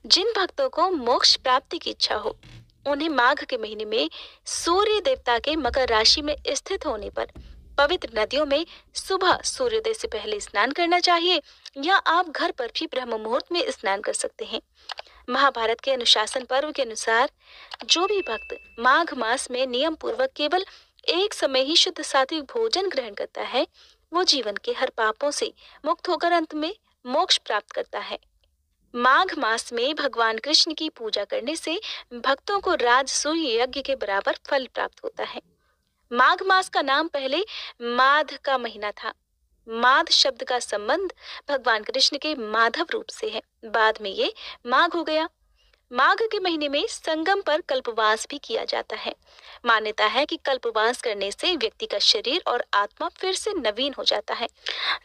जिन भक्तों को मोक्ष प्राप्ति की इच्छा हो, उन्हें माघ के महीने में सूर्य देवता के मकर राशि में स्थित होने पर पवित्र नदियों में सुबह सूर्योदय से पहले स्नान करना चाहिए, या आप घर पर भी ब्रह्म मुहूर्त में स्नान कर सकते हैं। महाभारत के अनुशासन पर्व के अनुसार जो भी भक्त माघ मास में नियम पूर्वक केवल एक समय ही शुद्ध सात्विक भोजन ग्रहण करता है, वो जीवन के हर पापों से मुक्त होकर अंत में मोक्ष प्राप्त करता है। माघ मास में भगवान कृष्ण की पूजा करने से भक्तों को राजसूय यज्ञ के बराबर फल प्राप्त होता है। माघ मास का नाम पहले माध का महीना था। माध शब्द का संबंध भगवान कृष्ण के माधव रूप से है, बाद में ये माघ हो गया। माघ के महीने में संगम पर कल्पवास भी किया जाता है। मान्यता है कि कल्पवास करने से व्यक्ति का शरीर और आत्मा फिर से नवीन हो जाता है।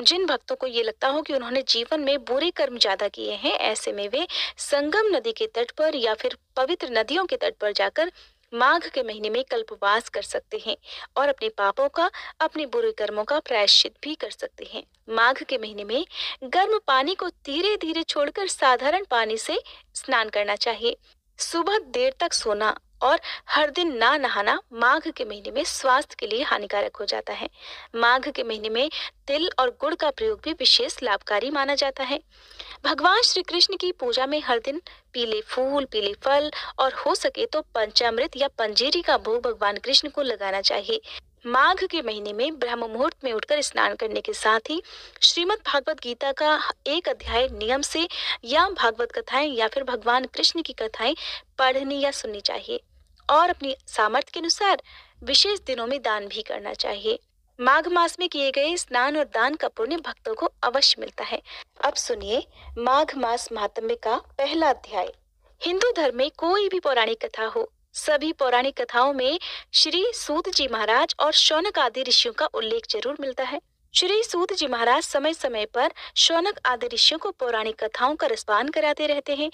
जिन भक्तों को ये लगता हो कि उन्होंने जीवन में बुरे कर्म ज्यादा किए हैं, ऐसे में वे संगम नदी के तट पर या फिर पवित्र नदियों के तट पर जाकर माघ के महीने में कल्पवास कर सकते हैं और अपने पापों का, अपने बुरे कर्मों का प्रायश्चित भी कर सकते हैं। माघ के महीने में गर्म पानी को धीरे धीरे छोड़कर साधारण पानी से स्नान करना चाहिए। सुबह देर तक सोना और हर दिन ना नहाना माघ के महीने में स्वास्थ्य के लिए हानिकारक हो जाता है। माघ के महीने में तिल और गुड़ का प्रयोग भी विशेष लाभकारी माना जाता है। भगवान श्री कृष्ण की पूजा में हर दिन पीले फूल, पीले फल और हो सके तो पंचामृत या पंजीरी का भोग भगवान कृष्ण को लगाना चाहिए। माघ के महीने में ब्रह्म मुहूर्त में उठकर स्नान करने के साथ ही श्रीमद् भागवत गीता का एक अध्याय नियम से या भागवत कथाएं या फिर भगवान कृष्ण की कथाएं पढ़नी या सुननी चाहिए और अपनी सामर्थ्य के अनुसार विशेष दिनों में दान भी करना चाहिए। माघ मास में किए गए स्नान और दान का पुण्य भक्तों को अवश्य मिलता है। अब सुनिए माघ मास महात्म्य का पहला अध्याय। हिंदू धर्म में कोई भी पौराणिक कथा हो, सभी पौराणिक कथाओं में श्री सूत जी महाराज और शौनक आदि ऋषियों का उल्लेख जरूर मिलता है। श्री सूत जी महाराज समय समय पर शौनक आदि ऋषियों को पौराणिक कथाओं का रसपान कराते रहते हैं।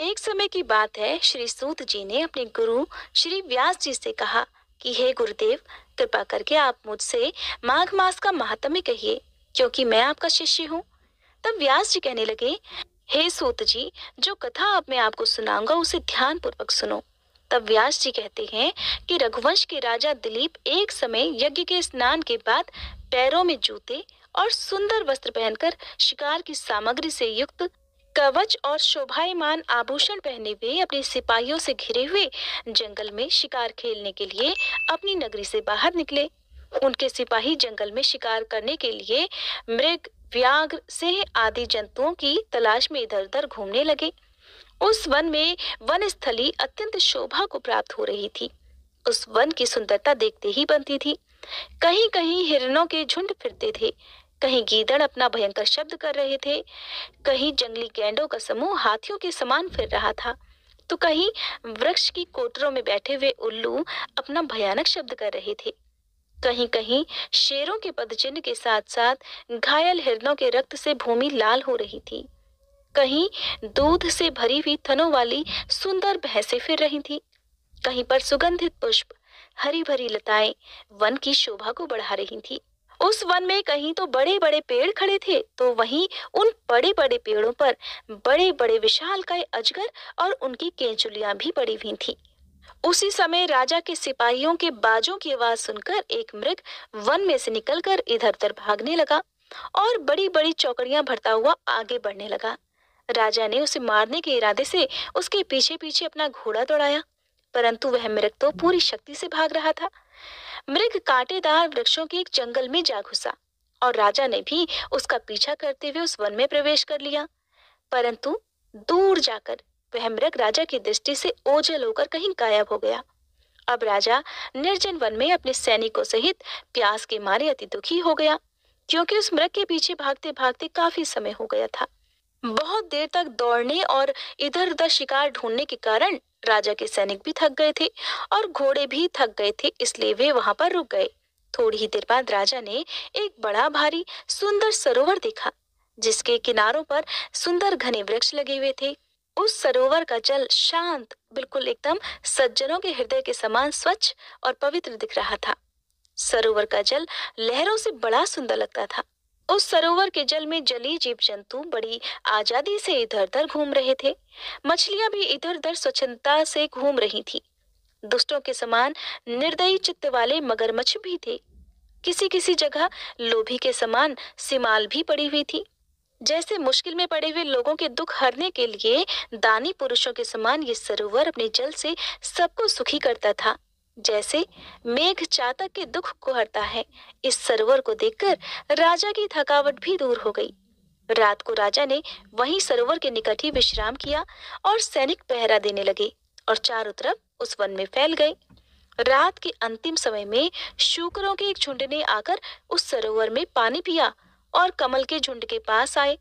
एक समय की बात है, श्री सूत जी ने अपने गुरु श्री व्यास जी से कहा कि हे गुरुदेव, कृपा करके आप मुझसे माघ मास का महात्म्य कहिए, क्योंकि मैं आपका शिष्य हूँ। तब व्यास जी कहने लगे, हे सूत जी, जो कथा अब मैं आपको सुनाऊंगा उसे ध्यान पूर्वक सुनो। तब व्यास जी कहते हैं कि रघुवंश के राजा दिलीप एक समय यज्ञ के स्नान के बाद पैरों में जूते और सुंदर वस्त्र पहनकर शिकार की सामग्री से युक्त कवच और शोभायमान आभूषण पहने हुए अपने सिपाहियों से घिरे हुए जंगल में शिकार खेलने के लिए अपनी नगरी से बाहर निकले। उनके सिपाही जंगल में शिकार करने के लिए मृग, व्याघ्र, सिंह आदि जंतुओं की तलाश में इधर उधर घूमने लगे। उस वन में वनस्थली अत्यंत शोभा को प्राप्त हो रही थी। उस वन की सुंदरता देखते ही बनती थी। कहीं कहीं हिरणों के झुंड फिरते थे, कहीं गीदड़ अपना भयंकर शब्द कर रहे थे, कहीं जंगली गैंडों का समूह हाथियों के समान फिर रहा था, तो कहीं वृक्ष की कोटरों में बैठे हुए उल्लू अपना भयानक शब्द कर रहे थे। कहीं कहीं शेरों के पदचिन्ह के साथ साथ घायल हिरणों के रक्त से भूमि लाल हो रही थी। कहीं दूध से भरी हुई थनों वाली सुंदर भैंसें फिर रही थी। कहीं पर सुगंधित पुष्प, हरी भरी लताएं वन की शोभा को बढ़ा रही थी। उस वन में कहीं तो बड़े बड़े पेड़ खड़े थे, तो वहीं उन बड़े बड़े पेड़ों पर बड़े बड़े विशालकाय अजगर और उनकी केंचुलियां भी पड़ी हुई थी। उसी समय राजा के सिपाहियों के बाजों की आवाज सुनकर एक मृग वन में से निकलकर इधर उधर भागने लगा और बड़ी बड़ी चौकड़ियां भरता हुआ आगे बढ़ने लगा। राजा ने उसे मारने के इरादे से उसके पीछे पीछे अपना घोड़ा दौड़ाया, परंतु वह मृग तो पूरी शक्ति से भाग रहा था। मृग कांटेदार वृक्षों के एक जंगल में जा घुसा और राजा ने भी उसका पीछा करते हुए उस वन में प्रवेश कर लिया, परंतु दूर जाकर वह मृग राजा की दृष्टि से ओझल होकर कहीं गायब हो गया। अब राजा निर्जन वन में अपने सैनिकों सहित प्यास के मारे अति दुखी हो गया, क्योंकि उस मृग के पीछे भागते भागते काफी समय हो गया था। बहुत देर तक दौड़ने और इधर उधर शिकार ढूंढने के कारण राजा के सैनिक भी थक गए थे और घोड़े भी थक गए थे, इसलिए वे वहां पर रुक गए। थोड़ी ही देर बाद राजा ने एक बड़ा भारी सुंदर सरोवर देखा, जिसके किनारों पर सुंदर घने वृक्ष लगे हुए थे। उस सरोवर का जल शांत, बिल्कुल एकदम सज्जनों के हृदय के समान स्वच्छ और पवित्र दिख रहा था। सरोवर का जल लहरों से बड़ा सुंदर लगता था। उस सरोवर के जल में जलीय जीव जंतु बड़ी आजादी से इधर उधर घूम रहे थे। मछलियां भी इधर उधर स्वच्छंदता से घूम रही थी। दुष्टों के समान निर्दयी चित्त वाले मगरमच्छ भी थे। किसी किसी जगह लोभी के समान सिमाल भी पड़ी हुई थी। जैसे मुश्किल में पड़े हुए लोगों के दुख हरने के लिए दानी पुरुषों के समान ये सरोवर अपने जल से सबको सुखी करता था। जैसे मेघ चातक के दुख को हरता है, इस सरोवर को देखकर राजा की थकावट भी दूर हो गई। रात को राजा ने वहीं सरोवर के निकट ही विश्राम किया और सैनिक पहरा देने लगे और चारों तरफ उस वन में फैल गए। रात के अंतिम समय में शूकरों के एक झुंड ने आकर उस सरोवर में पानी पिया और कमल के झुंड के पास आए।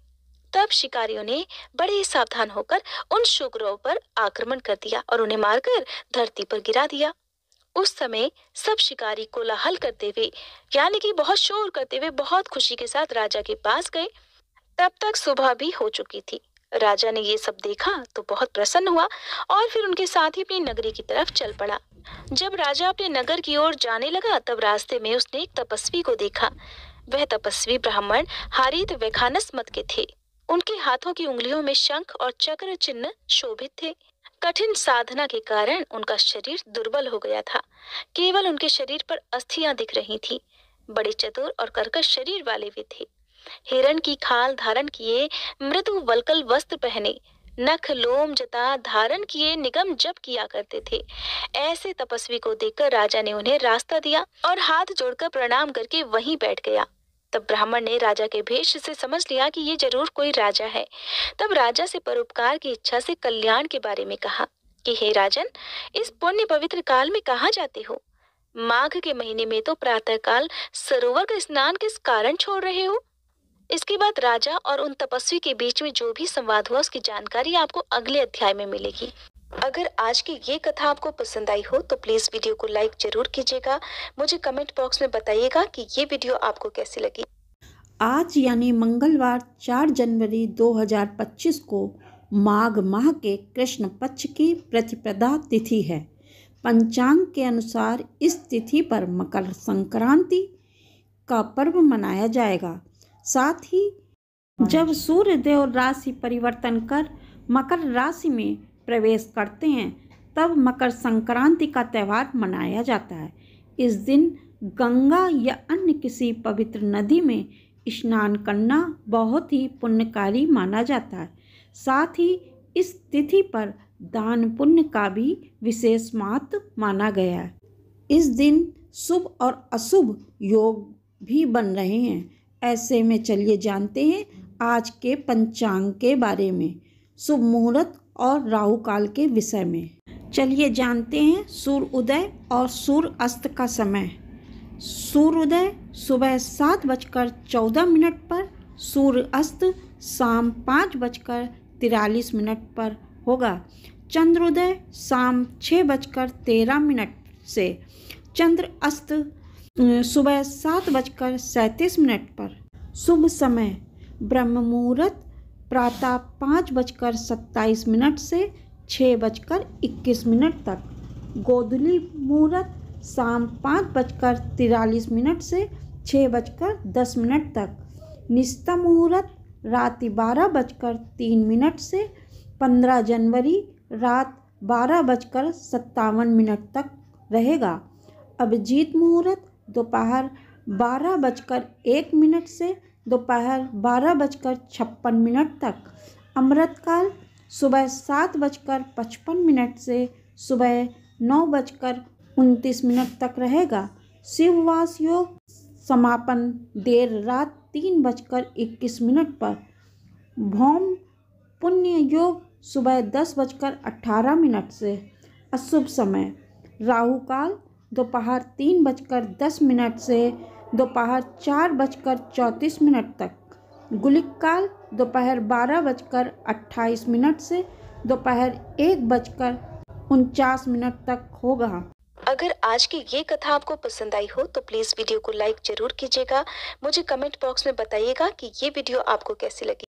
तब शिकारियों ने बड़े सावधान होकर उन शूकरों पर आक्रमण कर दिया और उन्हें मारकर धरती पर गिरा दिया। उस समय सब शिकारी कोलाहल करते हुए, यानी कि बहुत शोर करते हुए, बहुत खुशी के साथ राजा के पास गए। तब तक सुबह भी हो चुकी थी। राजा ने ये सब देखा तो बहुत प्रसन्न हुआ और फिर उनके साथ ही अपनी नगरी की तरफ चल पड़ा। जब राजा अपने नगर की ओर जाने लगा तब रास्ते में उसने एक तपस्वी को देखा। वह तपस्वी ब्राह्मण हारीत वैखानस मत के थे। उनके हाथों की उंगलियों में शंख और चक्र चिन्ह शोभित थे। कठिन साधना के कारण उनका शरीर दुर्बल हो गया था। केवल उनके शरीर पर अस्थियां दिख रही थी। बड़े चतुर और कर्कश शरीर वाले वे थे। हिरण की खाल धारण किए, मृदु वल्कल वस्त्र पहने, नख लोम जता धारण किए निगम जप किया करते थे। ऐसे तपस्वी को देखकर राजा ने उन्हें रास्ता दिया और हाथ जोड़कर प्रणाम करके वहीं बैठ गया। तब ब्राह्मण ने राजा के भेष से समझ लिया कि ये जरूर कोई राजा है। तब राजा से परोपकार की इच्छा से कल्याण के बारे में कहा कि हे राजन, इस पुण्य पवित्र काल में कहाँ जाते हो? माघ के महीने में तो प्रातः काल सरोवर का स्नान किस कारण छोड़ रहे हो? इसके बाद राजा और उन तपस्वी के बीच में जो भी संवाद हुआ उसकी जानकारी आपको अगले अध्याय में मिलेगी। अगर आज की ये कथा आपको पसंद आई हो तो प्लीज वीडियो को लाइक जरूर कीजिएगा। मुझे कमेंट बॉक्स में बताइएगा कि ये वीडियो आपको कैसी लगी। आज यानी मंगलवार 4 जनवरी 2025 को माघ माह के कृष्ण पक्ष की प्रतिपदा तिथि है। पंचांग के अनुसार इस तिथि पर मकर संक्रांति का पर्व मनाया जाएगा। साथ ही जब सूर्य देव राशि परिवर्तन कर मकर राशि में प्रवेश करते हैं तब मकर संक्रांति का त्यौहार मनाया जाता है। इस दिन गंगा या अन्य किसी पवित्र नदी में स्नान करना बहुत ही पुण्यकारी माना जाता है। साथ ही इस तिथि पर दान पुण्य का भी विशेष महत्व माना गया है। इस दिन शुभ और अशुभ योग भी बन रहे हैं। ऐसे में चलिए जानते हैं आज के पंचांग के बारे में, शुभ मुहूर्त और राहु काल के विषय में। चलिए जानते हैं सूर्य उदय और सूर्य अस्त का समय। सूर्योदय सुबह 7:14 पर, सूर्य अस्त शाम 5:43 पर होगा। चंद्रोदय शाम 6:13 से, चंद्र अस्त सुबह 7:37 पर। शुभ समय ब्रह्म मुहूर्त प्रातः 5:27 से 6:21 तक। गोधूली मुहूर्त शाम 5:43 से 6:10 तक। निस्ता मुहूर्त रात 12:03 से 15 जनवरी रात 12:57 तक रहेगा। अभिजीत मुहूर्त दोपहर 12:01 से दोपहर 12:56 तक। अमृतकाल सुबह 7:55 से सुबह 9:29 तक रहेगा। शिववास योग समापन देर रात 3:21 पर। भौम पुण्य योग सुबह 10:18 से। अशुभ समय राहु काल दोपहर 3:10 से दोपहर 4:34 तक। गुलिक काल दोपहर 12:28 से दोपहर 1:49 तक होगा। अगर आज की ये कथा आपको पसंद आई हो तो प्लीज वीडियो को लाइक जरूर कीजिएगा। मुझे कमेंट बॉक्स में बताइएगा कि ये वीडियो आपको कैसी लगी।